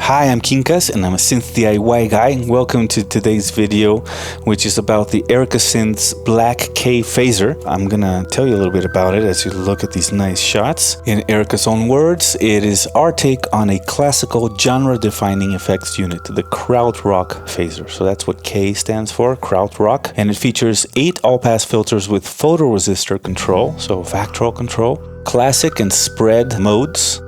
Hi, I'm Quincas and I'm a synth DIY guy. Welcome to today's video, which is about the Erica Synth's Black K phaser. I'm gonna tell you a little bit about it as you look at these nice shots. In Erica's own words, it is our take on a classical genre-defining effects unit, the Kraut Rock phaser. So that's what K stands for, Kraut Rock. And it features 8 all-pass filters with photoresistor control, so Vactrol control, classic and spread modes.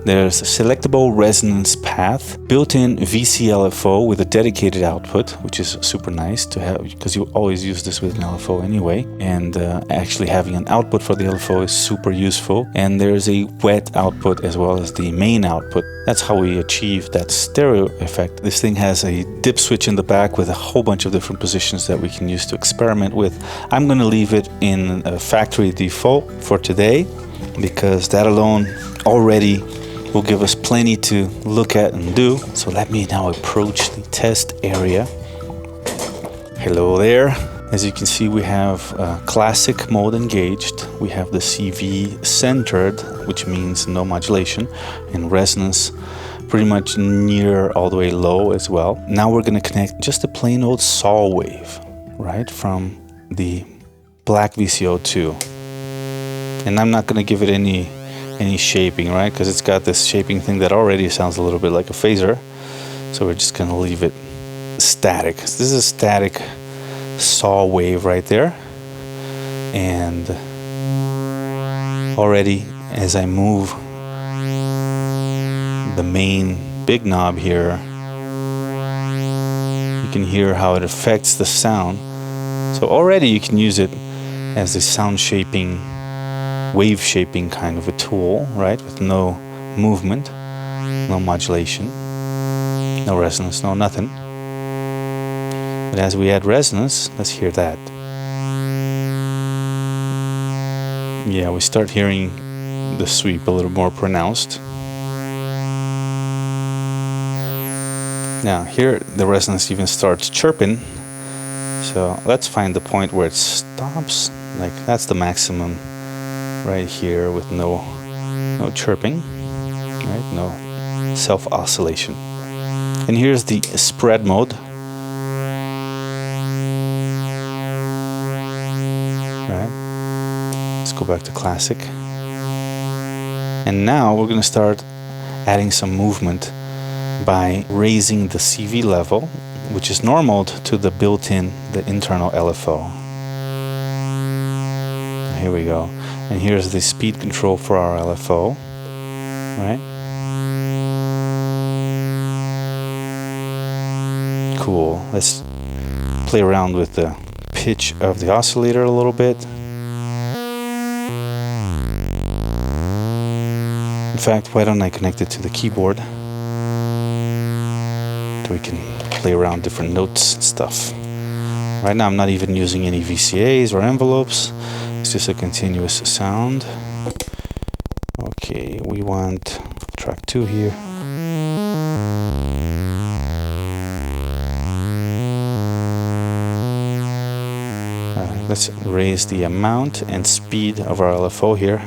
There's a selectable resonance path, built-in VCLFO with a dedicated output, which is super nice to have because you always use this with an LFO anyway. And actually having an output for the LFO is super useful. And there's a wet output as well as the main output. That's how we achieve that stereo effect. This thing has a dip switch in the back with a whole bunch of different positions that we can use to experiment with. I'm going to leave it in a factory default for today because that alone already will give us plenty to look at and do. So let me now approach the test area. Hello there. As you can see, we have classic mode engaged. We have the CV centered, which means no modulation, and resonance pretty much near all the way low as well. Now we're going to connect just a plain old saw wave, right, from the black VCO2. And I'm not going to give it any shaping, right? Because it's got this shaping thing that already sounds a little bit like a phaser. So we're just going to leave it static. So this is a static saw wave right there. And already as I move the main big knob here, you can hear how it affects the sound. So already you can use it as a sound shaping, wave shaping kind of a tool, right? With no movement, no modulation, no resonance, no nothing. But as we add resonance, let's hear that. Yeah, we start hearing the sweep a little more pronounced. Now here the resonance even starts chirping. So let's find the point where it stops. Like that's the maximum right here with no chirping, right? No self-oscillation. And here's the spread mode. Right? Let's go back to classic. And now we're going to start adding some movement by raising the CV level, which is normaled to the built-in, the internal LFO. Here we go. And here's the speed control for our LFO, right? Cool. Let's play around with the pitch of the oscillator a little bit. In fact, why don't I connect it to the keyboard so we can play around different notes and stuff. Right now I'm not even using any VCAs or envelopes. It's just a continuous sound. Okay, we want track 2 here. Alright, let's raise the amount and speed of our LFO here.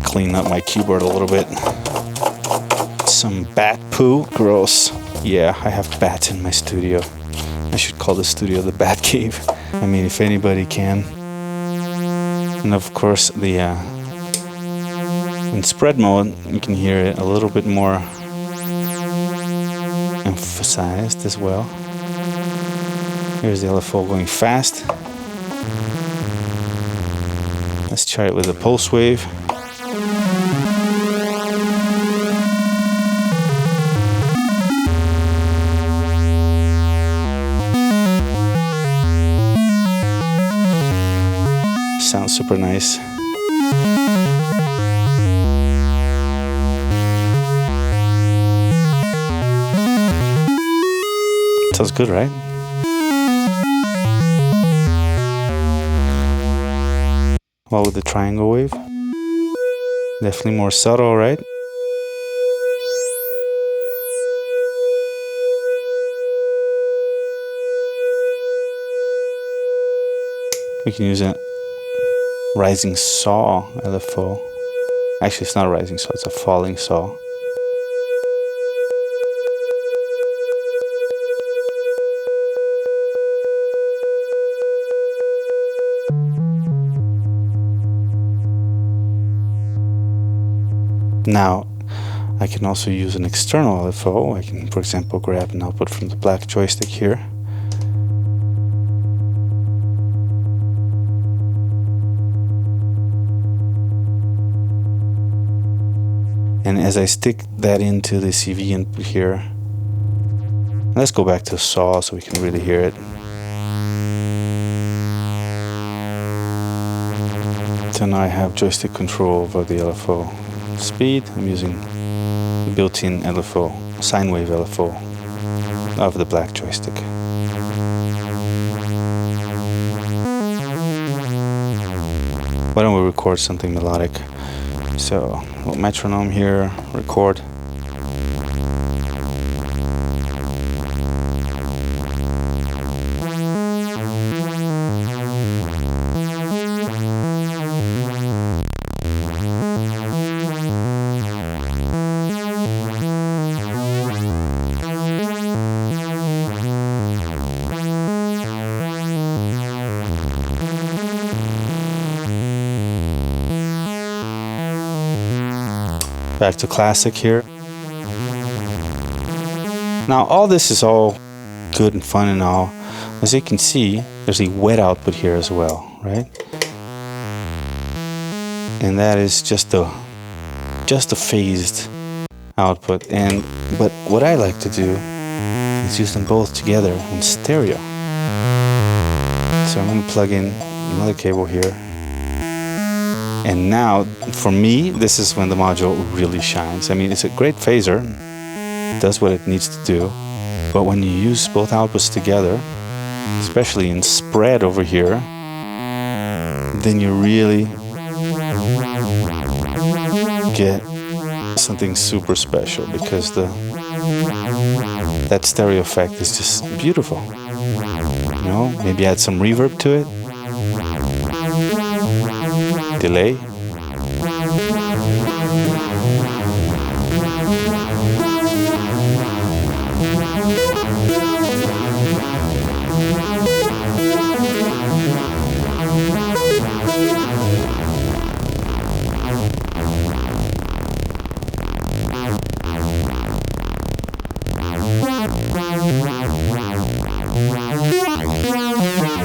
Clean up my keyboard a little bit. Some bat poo, gross. Yeah, I have bats in my studio. I should call the studio the Bat Cave. I mean, if anybody can. And of course, the in spread mode, you can hear it a little bit more emphasized as well. Here's the LFO going fast. Let's try it with a pulse wave. Sounds super nice. Sounds good, right? Well, with the triangle wave. Definitely more subtle, right? We can use a rising saw LFO. Actually, it's not a rising saw, it's a falling saw. Now, I can also use an external LFO. I can, for example, grab an output from the black joystick here. And as I stick that into the CV input here, let's go back to saw so we can really hear it. So now I have joystick control over the LFO speed. I'm using the built-in LFO, sine wave LFO of the black joystick. Why don't we record something melodic? So, little metronome here, record. Back to classic here. Now all this is all good and fun and all. As you can see, there's a wet output here as well, right? And that is just a phased output. But what I like to do is use them both together in stereo. So I'm going to plug in another cable here. And now, for me, this is when the module really shines. I mean, it's a great phaser, it does what it needs to do, but when you use both outputs together, especially in spread over here, then you really get something super special, because that stereo effect is just beautiful. You know, maybe add some reverb to it. Delay.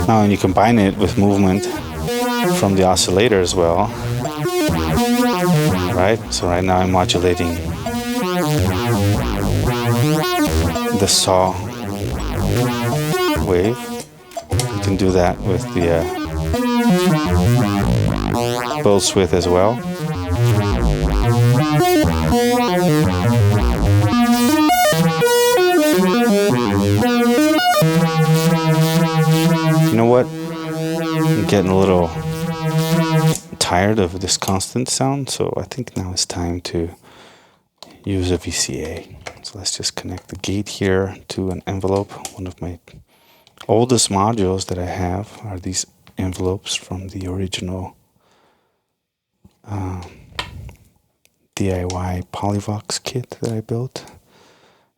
Now, when you combine it with movement from the oscillator as well, right? So right now I'm modulating the saw wave. You can do that with the pulse width as well. You know what? I'm getting a little tired of this constant sound, so I think now it's time to use a VCA. So let's just connect the gate here to an envelope. One of my oldest modules that I have are these envelopes from the original DIY Polyvox kit that I built,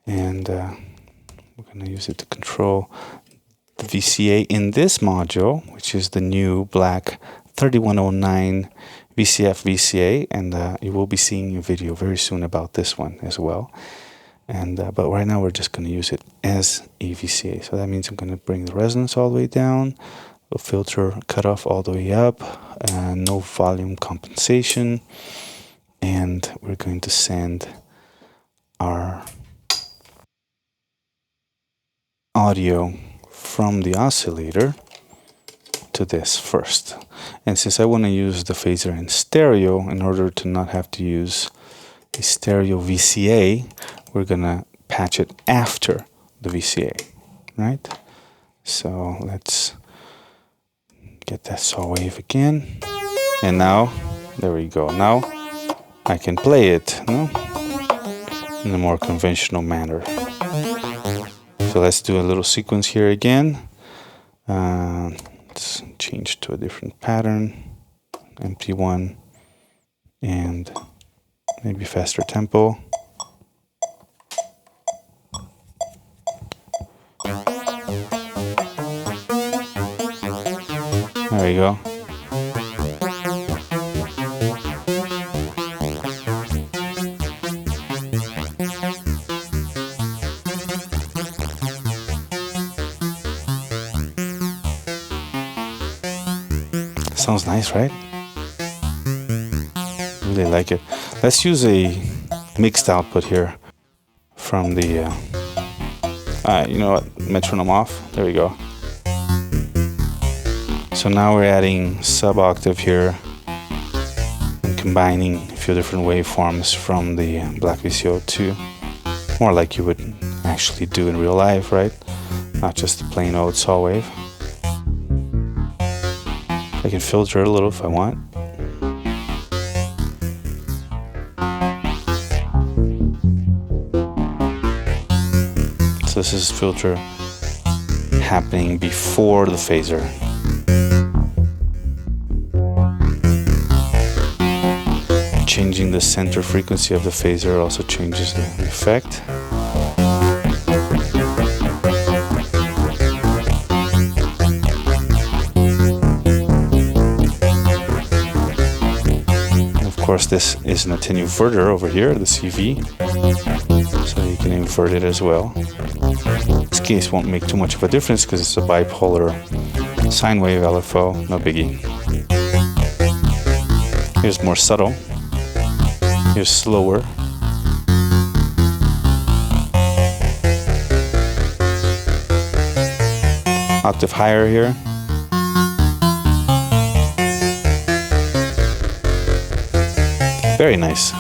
and we're going to use it to control the VCA in this module, which is the new black 3109 VCF VCA, and you will be seeing a video very soon about this one as well. And but right now we're just going to use it as a VCA. So that means I'm going to bring the resonance all the way down, the filter cutoff all the way up, and no volume compensation. And we're going to send our audio from the oscillator to this first. And since I want to use the phaser in stereo, in order to not have to use a stereo VCA, we're gonna patch it after the VCA, right? So let's get that saw wave again. And now, there we go. Now I can play it, no? In a more conventional manner. So let's do a little sequence here again. Let's change to a different pattern, empty one, and maybe faster tempo. There you go. Sounds nice, right? Really like it. Let's use a mixed output here from the you know what, metronome off. There we go. So now we're adding sub-octave here and combining a few different waveforms from the Black VCO2, more like you would actually do in real life, right? Not just a plain old saw wave. I can filter it a little if I want. So this is filter happening before the phaser. Changing the center frequency of the phaser also changes the effect. And of course, this is an attenuator over here, the CV, so you can invert it as well. In this case won't make too much of a difference because it's a bipolar sine wave LFO, no biggie. Here's more subtle. Here's slower. Octave higher here. Very nice.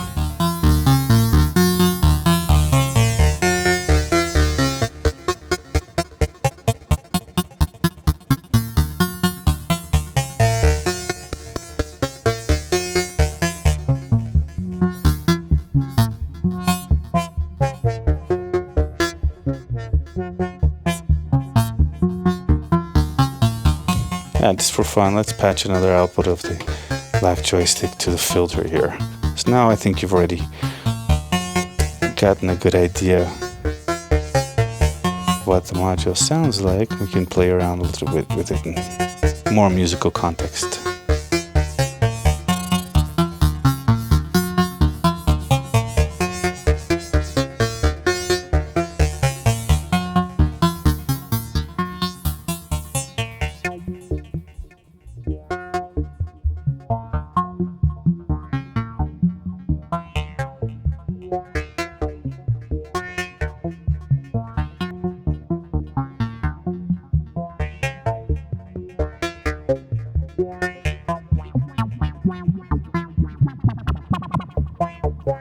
Yeah, just for fun, let's patch another output of the black joystick to the filter here. So now I think you've already gotten a good idea what the module sounds like. We can play around a little bit with it in more musical context.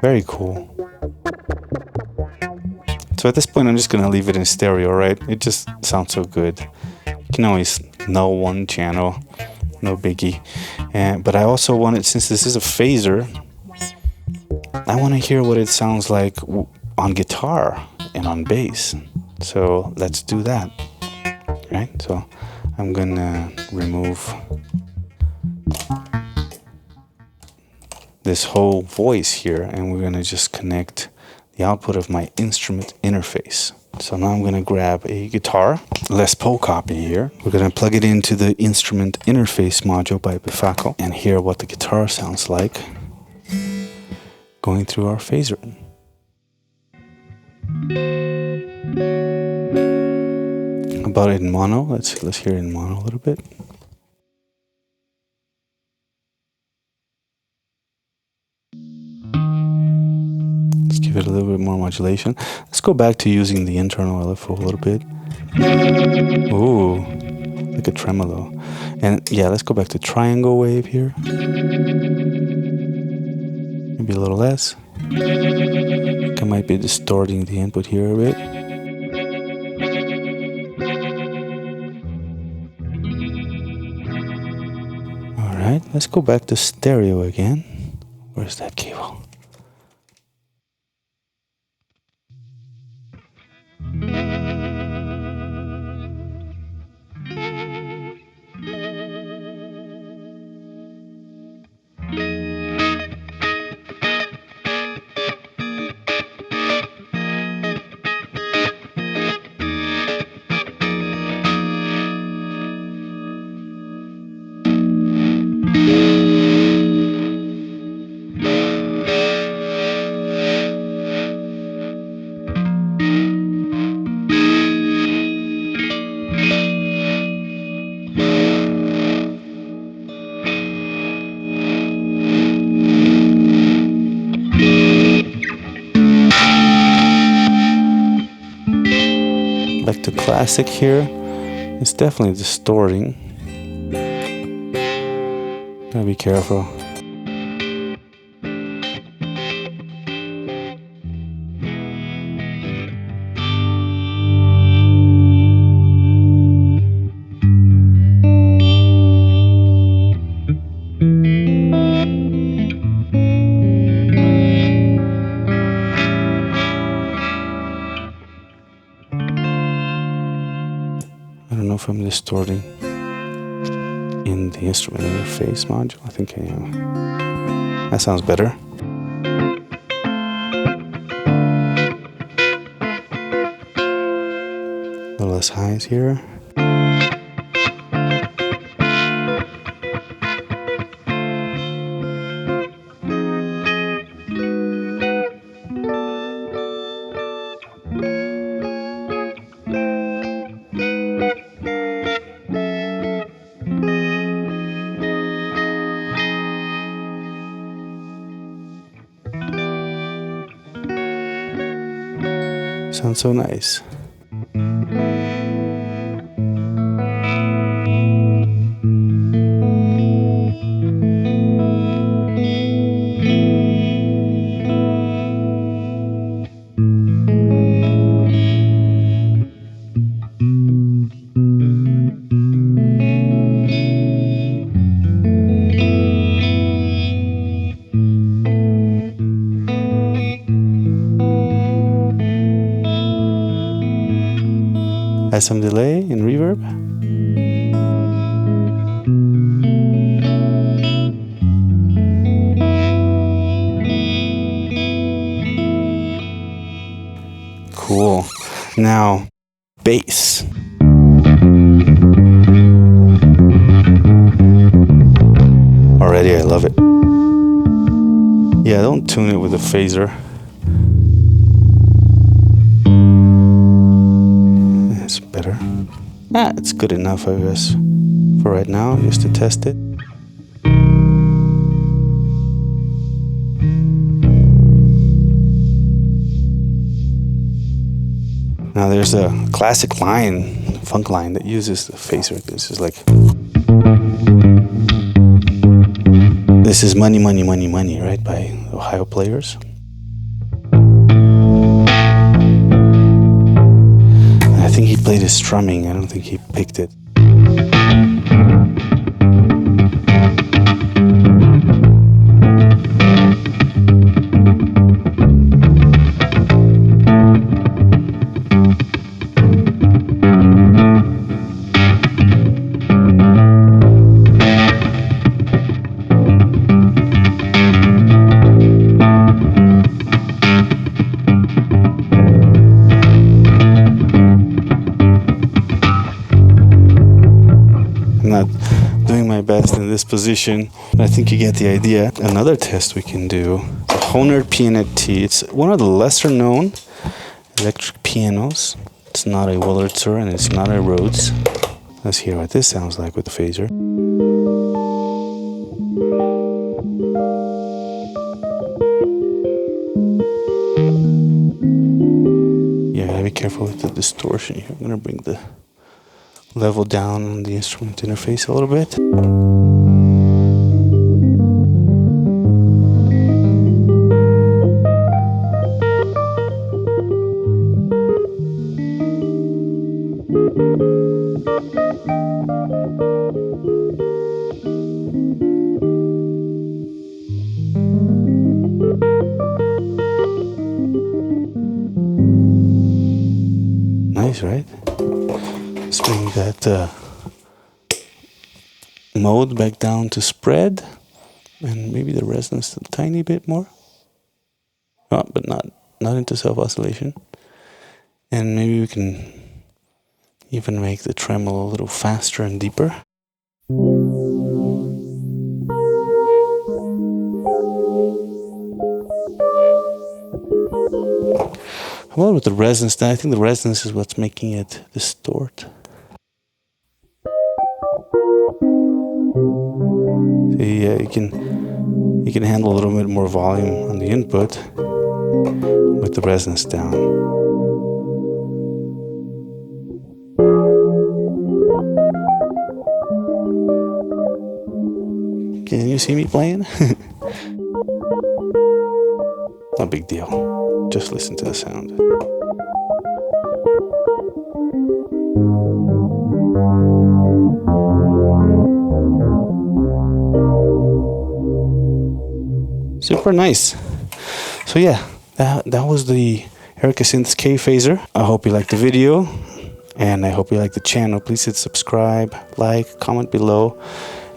Very cool. So at this point, I'm just gonna leave it in stereo, right? It just sounds so good. You can always null one channel, no biggie. But I also wanted, since this is a phaser, I want to hear what it sounds like on guitar and on bass. So let's do that, right? So I'm gonna remove this whole voice here, and we're gonna just connect the output of my instrument interface. So now I'm gonna grab a guitar, Les Paul copy here. We're gonna plug it into the instrument interface module by Bifaco and hear what the guitar sounds like going through our phaser. About it in mono, let's hear it in mono a little bit. Give it a little bit more modulation. Let's go back to using the internal LFO a little bit. Ooh, like a tremolo. And yeah, let's go back to triangle wave here. Maybe a little less. I think I might be distorting the input here a bit. All right, let's go back to stereo again. Where's that cable? Select to classic here. It's definitely distorting. Gotta be careful. I don't know if I'm distorting in the instrument interface module. I think I am. That sounds better. A little less highs here. Sounds so nice. Has some delay and reverb. Cool. Now, bass. Already I love it. Yeah, don't tune it with a phaser. It's better. It's good enough, I guess, for right now, just to test it. Now there's a classic line, funk line, that uses the phaser. This is like, this is Money, Money, Money, Money, right, by Ohio Players. I think he played his strumming. I don't think he picked it. Not doing my best in this position, but I think you get the idea. Another test we can do, the Hohner Pianet T. It's one of the lesser known electric pianos. It's not a Wurlitzer and it's not a Rhodes. Let's hear what this sounds like with the phaser. Yeah, gotta be careful with the distortion here. I'm gonna bring the level down on the instrument interface a little bit. Nice, right? Let's bring that mode back down to spread, and maybe the resonance a tiny bit more. Oh, but not into self-oscillation. And maybe we can even make the tremolo a little faster and deeper. How about with the resonance? I think the resonance is what's making it distort. See, you can handle a little bit more volume on the input with the resonance down. Can you see me playing? No big deal. Just listen to the sound. Super nice. So yeah, that was the Erica Synth's K Phaser. I hope you liked the video, and I hope you like the channel. Please hit subscribe, like, comment below,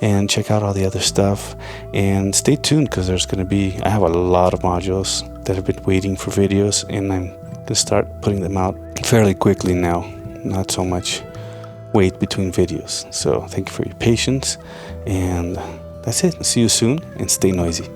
and check out all the other stuff. And stay tuned, because there's going to be, I have a lot of modules that have been waiting for videos, and I'm going to start putting them out fairly quickly now. Not so much wait between videos. So thank you for your patience, and that's it. See you soon, and stay noisy.